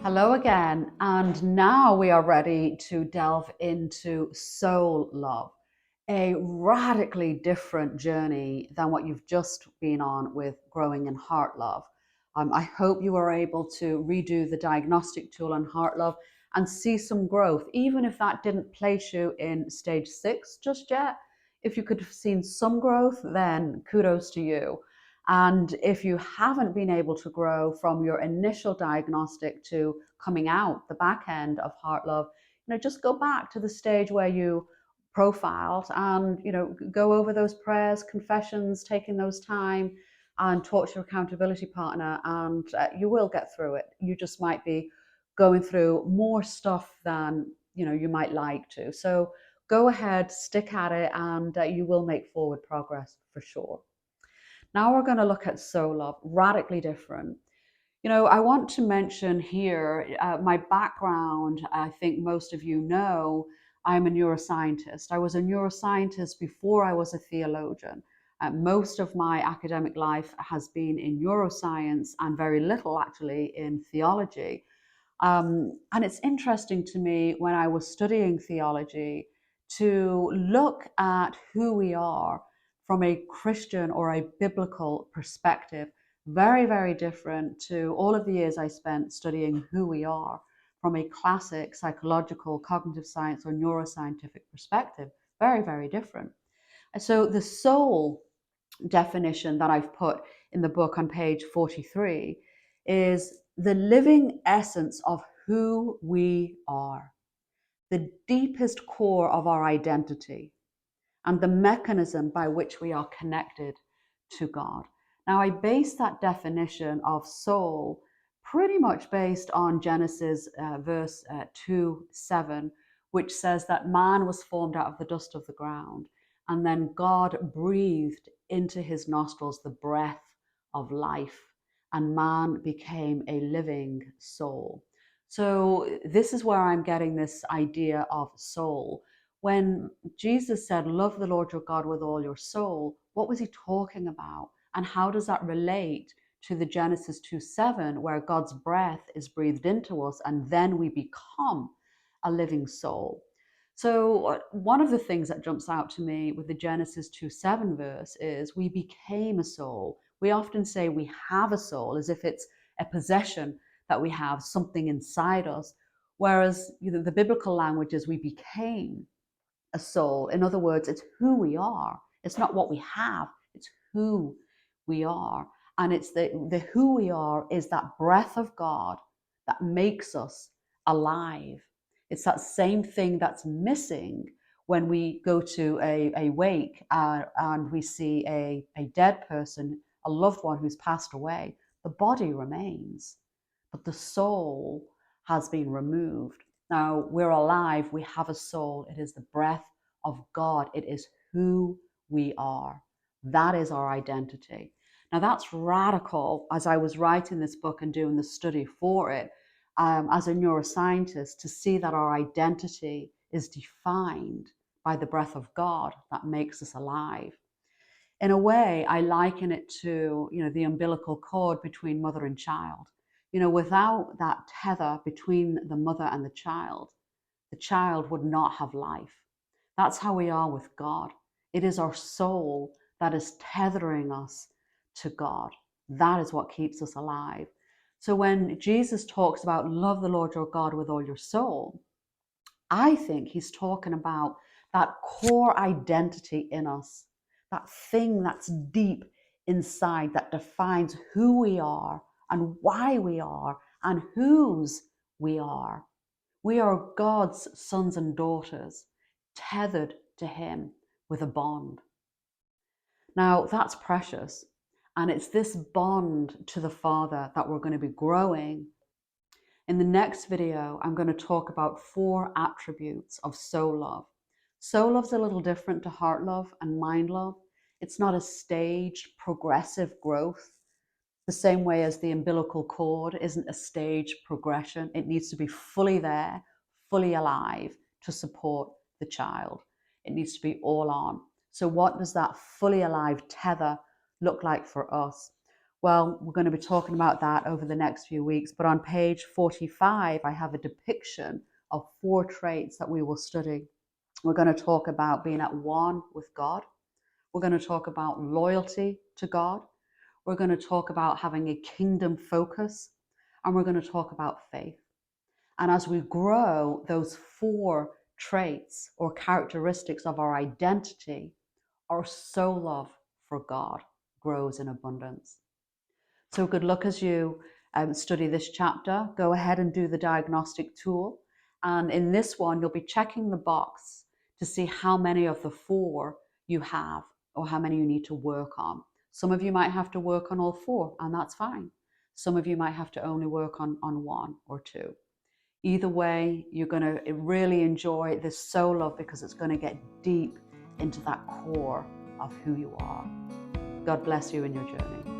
Hello again, and now we are ready to delve into soul love, a radically different journey than what you've just been on with growing in heart love. I hope you are able to redo the diagnostic tool on heart love and see some growth, even if that didn't place you in stage 6 just yet. If you could have seen some growth, then kudos to you. And if you haven't been able to grow from your initial diagnostic to coming out the back end of heart love, just go back to the stage where you profiled and, go over those prayers, confessions, taking those time and talk to your accountability partner, and you will get through it. You just might be going through more stuff than, you might like to. So go ahead, stick at it, and you will make forward progress for sure. Now we're going to look at soul love, radically different. I want to mention here my background. I think most of you know I'm a neuroscientist. I was a neuroscientist before I was a theologian. Most of my academic life has been in neuroscience and very little actually in theology. And it's interesting to me when I was studying theology to look at who we are from a Christian or a biblical perspective. Very, very different to all of the years I spent studying who we are from a classic psychological, cognitive science, or neuroscientific perspective. Very, very different. So the soul definition that I've put in the book on page 43 is the living essence of who we are, the deepest core of our identity, and the mechanism by which we are connected to God. Now, I base that definition of soul pretty much based on Genesis verse 2:7, which says that man was formed out of the dust of the ground, and then God breathed into his nostrils the breath of life, and man became a living soul. So this is where I'm getting this idea of soul. When Jesus said, love the Lord your God with all your soul, what was he talking about? And how does that relate to the Genesis 2:7, where God's breath is breathed into us and then we become a living soul? So one of the things that jumps out to me with the Genesis 2:7 verse is we became a soul. We often say we have a soul as if it's a possession that we have, something inside us, whereas the biblical language is we became a soul. In other words, it's who we are. It's not what we have, it's who we are. And it's the who we are is that breath of God that makes us alive. It's that same thing that's missing when we go to a wake and we see a dead person, a loved one who's passed away. The body remains, but the soul has been removed. Now, we're alive, we have a soul. It is the breath of God. It is who we are. That is our identity. Now, that's radical as I was writing this book and doing the study for it, as a neuroscientist, to see that our identity is defined by the breath of God that makes us alive. In a way, I liken it to, the umbilical cord between mother and child. Without that tether between the mother and the child would not have life. That's how we are with God. It is our soul that is tethering us to God. That is what keeps us alive. So when Jesus talks about love the Lord your God with all your soul, I think he's talking about that core identity in us, that thing that's deep inside that defines who we are and why we are and whose we are. We are God's sons and daughters, tethered to him with a bond. Now, that's precious. And it's this bond to the Father that we're going to be growing. In the next video, I'm going to talk about 4 attributes of soul love. Soul love's a little different to heart love and mind love. It's not a staged, progressive growth, the same way as the umbilical cord isn't a staged progression. It needs to be fully there, fully alive to support the child. It needs to be all on. So what does that fully alive tether look like for us? Well, we're going to be talking about that over the next few weeks. But on page 45, I have a depiction of 4 traits that we will study. We're going to talk about being at one with God. We're going to talk about loyalty to God. We're going to talk about having a kingdom focus. And we're going to talk about faith. And as we grow those 4 traits or characteristics of our identity, our soul love for God grows in abundance. So good luck as you study this chapter. Go ahead and do the diagnostic tool. And in this one, you'll be checking the box to see how many of the 4 you have or how many you need to work on. Some of you might have to work on all 4, and that's fine. Some of you might have to only work on 1 or 2. Either way, you're going to really enjoy this soul love because it's going to get deep into that core of who you are. God bless you in your journey.